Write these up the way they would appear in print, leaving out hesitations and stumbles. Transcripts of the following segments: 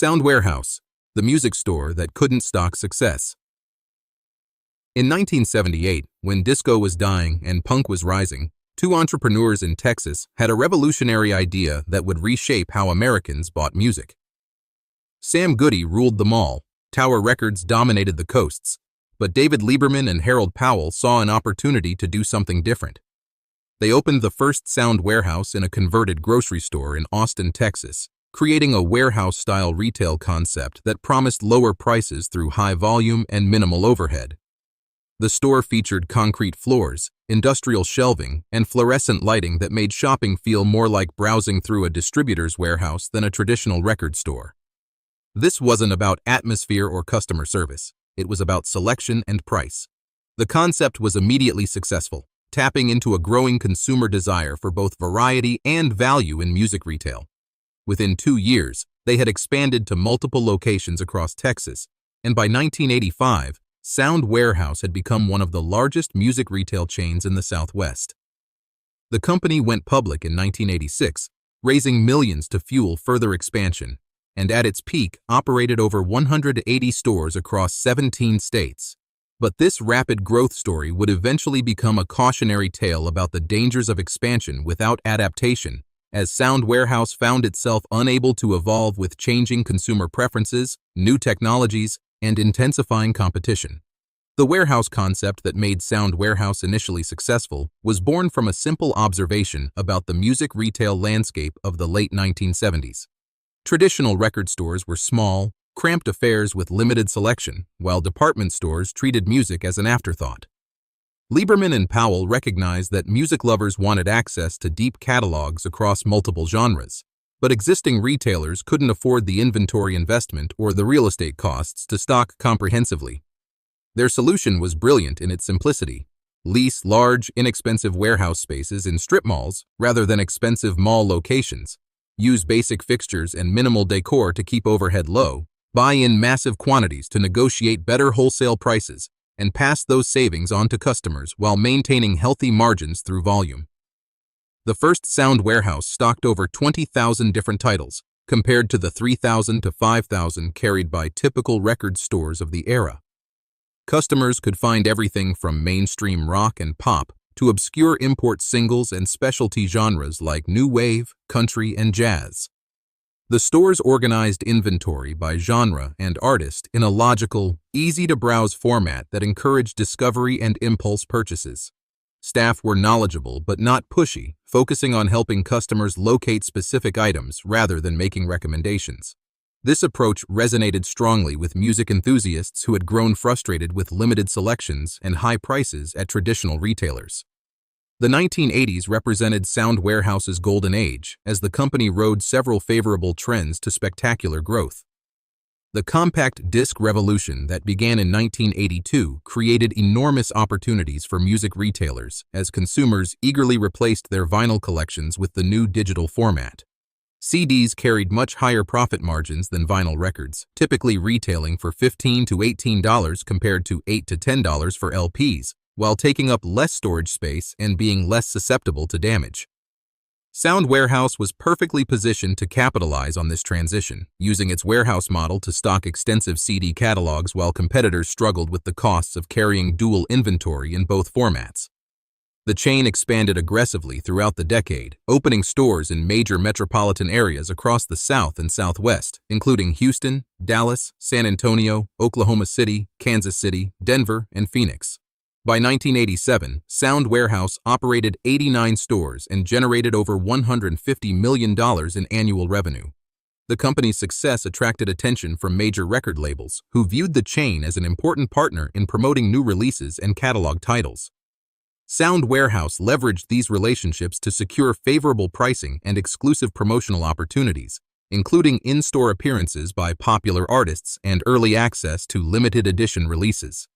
Sound Warehouse, the music store that couldn't stock success. In 1978, when disco was dying and punk was rising, two entrepreneurs in Texas had a revolutionary idea that would reshape how Americans bought music. Sam Goody ruled them all. Tower Records dominated the coasts, but David Lieberman and Harold Powell saw an opportunity to do something different. They opened the first Sound Warehouse in a converted grocery store in Austin, Texas, creating a warehouse-style retail concept that promised lower prices through high volume and minimal overhead. The store featured concrete floors, industrial shelving, and fluorescent lighting that made shopping feel more like browsing through a distributor's warehouse than a traditional record store. This wasn't about atmosphere or customer service. It was about selection and price. The concept was immediately successful, tapping into a growing consumer desire for both variety and value in music retail. Within 2 years, they had expanded to multiple locations across Texas, and by 1985, Sound Warehouse had become one of the largest music retail chains in the Southwest. The company went public in 1986, raising millions to fuel further expansion, and at its peak operated over 180 stores across 17 states. But this rapid growth story would eventually become a cautionary tale about the dangers of expansion without adaptation, as Sound Warehouse found itself unable to evolve with changing consumer preferences, new technologies, and intensifying competition. The warehouse concept that made Sound Warehouse initially successful was born from a simple observation about the music retail landscape of the late 1970s. Traditional record stores were small, cramped affairs with limited selection, while department stores treated music as an afterthought. Lieberman and Powell recognized that music lovers wanted access to deep catalogs across multiple genres, but existing retailers couldn't afford the inventory investment or the real estate costs to stock comprehensively. Their solution was brilliant in its simplicity. Lease large, inexpensive warehouse spaces in strip malls rather than expensive mall locations. Use basic fixtures and minimal decor to keep overhead low. Buy in massive quantities to negotiate better wholesale prices, and pass those savings on to customers while maintaining healthy margins through volume. The first Sound Warehouse stocked over 20,000 different titles, compared to the 3,000 to 5,000 carried by typical record stores of the era. Customers could find everything from mainstream rock and pop to obscure import singles and specialty genres like new wave, country, and jazz. The stores organized inventory by genre and artist in a logical, easy-to-browse format that encouraged discovery and impulse purchases. Staff were knowledgeable but not pushy, focusing on helping customers locate specific items rather than making recommendations. This approach resonated strongly with music enthusiasts who had grown frustrated with limited selections and high prices at traditional retailers. The 1980s represented Sound Warehouse's golden age as the company rode several favorable trends to spectacular growth. The compact disc revolution that began in 1982 created enormous opportunities for music retailers as consumers eagerly replaced their vinyl collections with the new digital format. CDs carried much higher profit margins than vinyl records, typically retailing for $15 to $18 compared to $8 to $10 for LPs, while taking up less storage space and being less susceptible to damage. Sound Warehouse was perfectly positioned to capitalize on this transition, using its warehouse model to stock extensive CD catalogs while competitors struggled with the costs of carrying dual inventory in both formats. The chain expanded aggressively throughout the decade, opening stores in major metropolitan areas across the South and Southwest, including Houston, Dallas, San Antonio, Oklahoma City, Kansas City, Denver, and Phoenix. By 1987, Sound Warehouse operated 89 stores and generated over $150 million in annual revenue. The company's success attracted attention from major record labels, who viewed the chain as an important partner in promoting new releases and catalog titles. Sound Warehouse leveraged these relationships to secure favorable pricing and exclusive promotional opportunities, including in-store appearances by popular artists and early access to limited edition releases.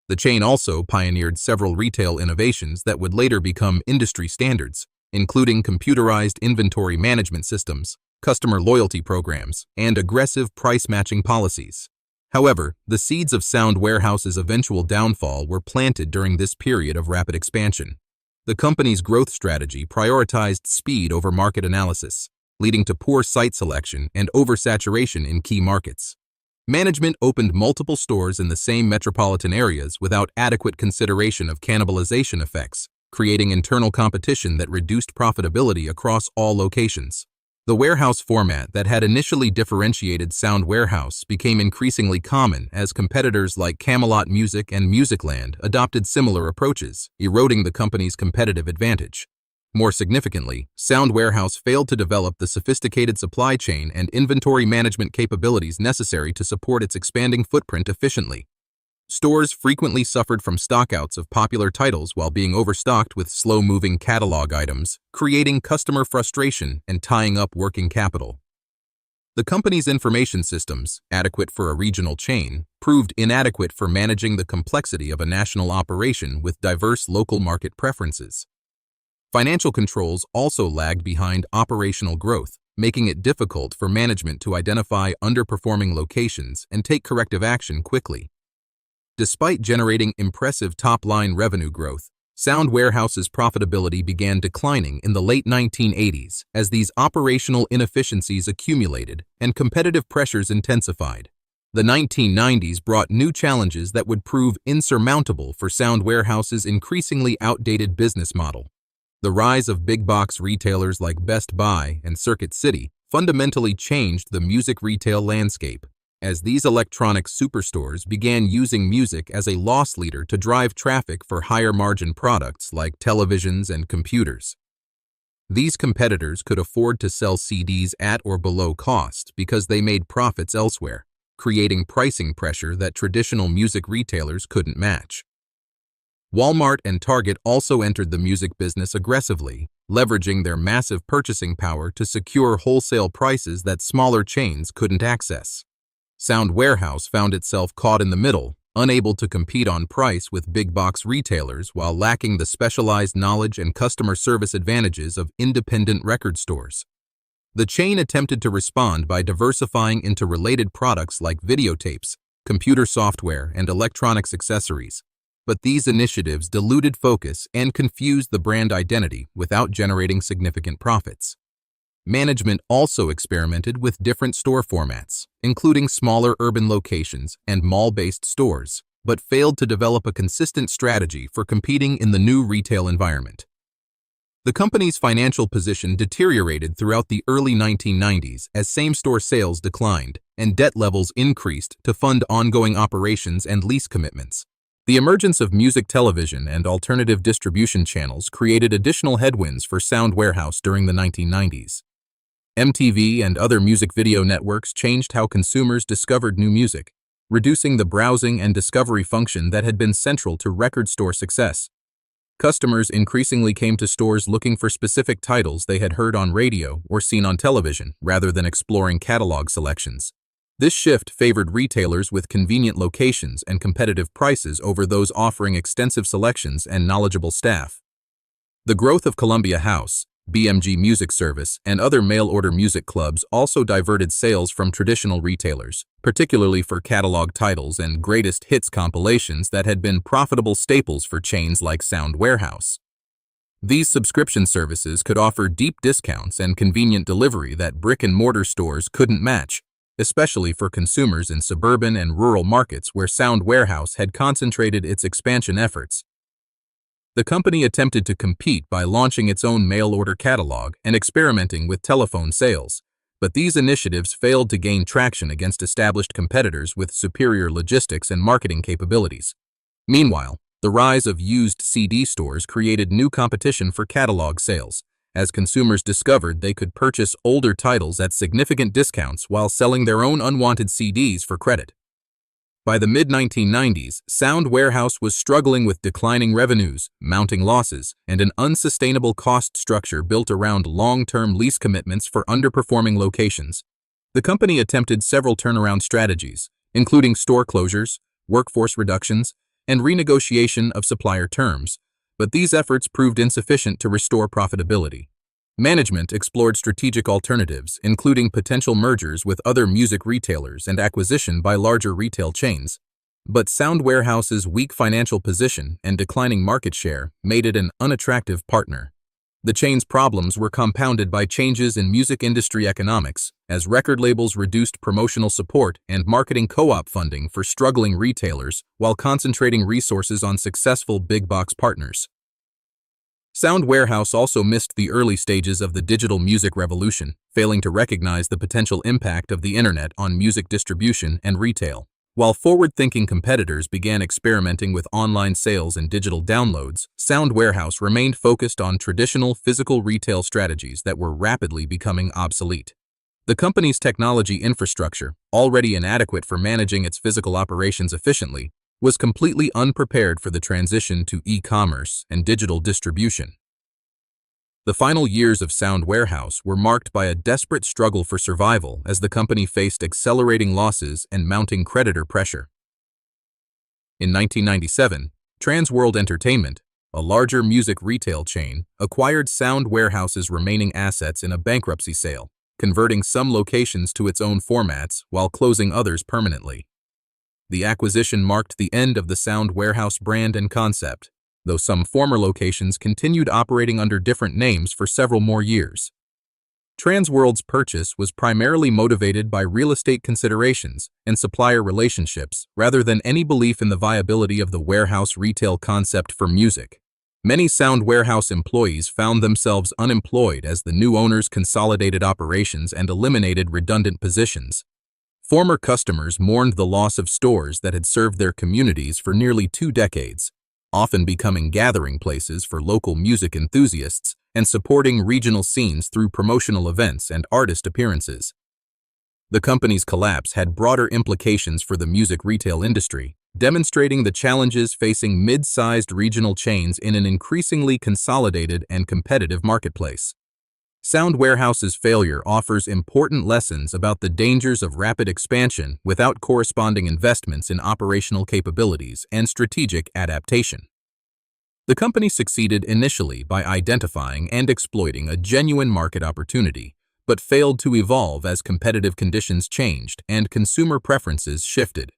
The chain also pioneered several retail innovations that would later become industry standards, including computerized inventory management systems, customer loyalty programs, and aggressive price-matching policies. However, the seeds of Sound Warehouse's eventual downfall were planted during this period of rapid expansion. The company's growth strategy prioritized speed over market analysis. leading to poor site selection and oversaturation in key markets. Management opened multiple stores in the same metropolitan areas without adequate consideration of cannibalization effects, creating internal competition that reduced profitability across all locations. The warehouse format that had initially differentiated Sound Warehouse became increasingly common as competitors like Camelot Music and Musicland adopted similar approaches, eroding the company's competitive advantage. More significantly, Sound Warehouse failed to develop the sophisticated supply chain and inventory management capabilities necessary to support its expanding footprint efficiently. Stores frequently suffered from stockouts of popular titles while being overstocked with slow-moving catalog items, creating customer frustration and tying up working capital. The company's information systems, adequate for a regional chain, proved inadequate for managing the complexity of a national operation with diverse local market preferences. Financial controls also lagged behind operational growth, making it difficult for management to identify underperforming locations and take corrective action quickly. Despite generating impressive top-line revenue growth, Sound Warehouse's profitability began declining in the late 1980s as these operational inefficiencies accumulated and competitive pressures intensified. The 1990s brought new challenges that would prove insurmountable for Sound Warehouse's increasingly outdated business model. The rise of big-box retailers like Best Buy and Circuit City fundamentally changed the music retail landscape, as these electronic superstores began using music as a loss leader to drive traffic for higher-margin products like televisions and computers. These competitors could afford to sell CDs at or below cost because they made profits elsewhere, creating pricing pressure that traditional music retailers couldn't match. Walmart and Target also entered the music business aggressively, leveraging their massive purchasing power to secure wholesale prices that smaller chains couldn't access. Sound Warehouse found itself caught in the middle, unable to compete on price with big-box retailers while lacking the specialized knowledge and customer service advantages of independent record stores. The chain attempted to respond by diversifying into related products like videotapes, computer software, and electronics accessories. But these initiatives diluted focus and confused the brand identity without generating significant profits. Management also experimented with different store formats, including smaller urban locations and mall-based stores, but failed to develop a consistent strategy for competing in the new retail environment. The company's financial position deteriorated throughout the early 1990s as same-store sales declined and debt levels increased to fund ongoing operations and lease commitments. The emergence of music television and alternative distribution channels created additional headwinds for Sound Warehouse during the 1990s. MTV and other music video networks changed how consumers discovered new music, reducing the browsing and discovery function that had been central to record store success. Customers increasingly came to stores looking for specific titles they had heard on radio or seen on television, rather than exploring catalog selections. This shift favored retailers with convenient locations and competitive prices over those offering extensive selections and knowledgeable staff. The growth of Columbia House, BMG Music Service, and other mail-order music clubs also diverted sales from traditional retailers, particularly for catalog titles and greatest hits compilations that had been profitable staples for chains like Sound Warehouse. These subscription services could offer deep discounts and convenient delivery that brick-and-mortar stores couldn't match, especially for consumers in suburban and rural markets where Sound Warehouse had concentrated its expansion efforts. The company attempted to compete by launching its own mail-order catalog and experimenting with telephone sales, but these initiatives failed to gain traction against established competitors with superior logistics and marketing capabilities. Meanwhile, the rise of used CD stores created new competition for catalog sales, as consumers discovered they could purchase older titles at significant discounts while selling their own unwanted CDs for credit. By the mid-1990s, Sound Warehouse was struggling with declining revenues, mounting losses, and an unsustainable cost structure built around long-term lease commitments for underperforming locations. The company attempted several turnaround strategies, including store closures, workforce reductions, and renegotiation of supplier terms, but these efforts proved insufficient to restore profitability. Management explored strategic alternatives, including potential mergers with other music retailers and acquisition by larger retail chains. But Sound Warehouse's weak financial position and declining market share made it an unattractive partner. The chain's problems were compounded by changes in music industry economics, as record labels reduced promotional support and marketing co-op funding for struggling retailers while concentrating resources on successful big-box partners. Sound Warehouse also missed the early stages of the digital music revolution, failing to recognize the potential impact of the internet on music distribution and retail. While forward-thinking competitors began experimenting with online sales and digital downloads, Sound Warehouse remained focused on traditional physical retail strategies that were rapidly becoming obsolete. The company's technology infrastructure, already inadequate for managing its physical operations efficiently, was completely unprepared for the transition to e-commerce and digital distribution. The final years of Sound Warehouse were marked by a desperate struggle for survival as the company faced accelerating losses and mounting creditor pressure. In 1997, Transworld Entertainment, a larger music retail chain, acquired Sound Warehouse's remaining assets in a bankruptcy sale, converting some locations to its own formats while closing others permanently. The acquisition marked the end of the Sound Warehouse brand and concept, though some former locations continued operating under different names for several more years. Transworld's purchase was primarily motivated by real estate considerations and supplier relationships rather than any belief in the viability of the warehouse retail concept for music. Many Sound Warehouse employees found themselves unemployed as the new owners consolidated operations and eliminated redundant positions. Former customers mourned the loss of stores that had served their communities for nearly 2 decades, often becoming gathering places for local music enthusiasts and supporting regional scenes through promotional events and artist appearances. The company's collapse had broader implications for the music retail industry, demonstrating the challenges facing mid-sized regional chains in an increasingly consolidated and competitive marketplace. Sound Warehouse's failure offers important lessons about the dangers of rapid expansion without corresponding investments in operational capabilities and strategic adaptation. The company succeeded initially by identifying and exploiting a genuine market opportunity, but failed to evolve as competitive conditions changed and consumer preferences shifted.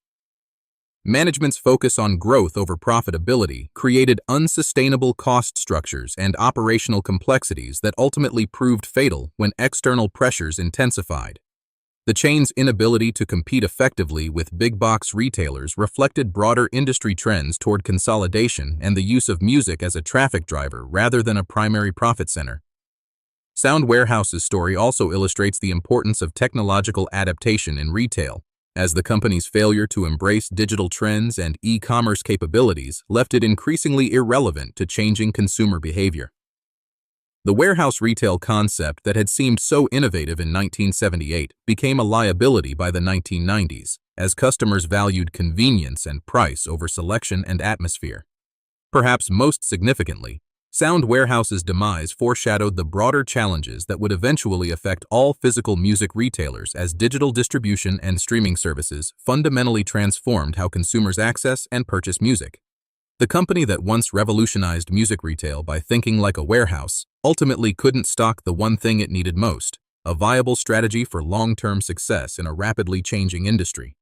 Management's focus on growth over profitability created unsustainable cost structures and operational complexities that ultimately proved fatal when external pressures intensified. The chain's inability to compete effectively with big-box retailers reflected broader industry trends toward consolidation and the use of music as a traffic driver rather than a primary profit center. Sound Warehouse's story also illustrates the importance of technological adaptation in retail, as the company's failure to embrace digital trends and e-commerce capabilities left it increasingly irrelevant to changing consumer behavior. The warehouse retail concept that had seemed so innovative in 1978 became a liability by the 1990s, as customers valued convenience and price over selection and atmosphere. Perhaps most significantly, Sound Warehouse's demise foreshadowed the broader challenges that would eventually affect all physical music retailers as digital distribution and streaming services fundamentally transformed how consumers access and purchase music. The company that once revolutionized music retail by thinking like a warehouse ultimately couldn't stock the one thing it needed most, a viable strategy for long-term success in a rapidly changing industry.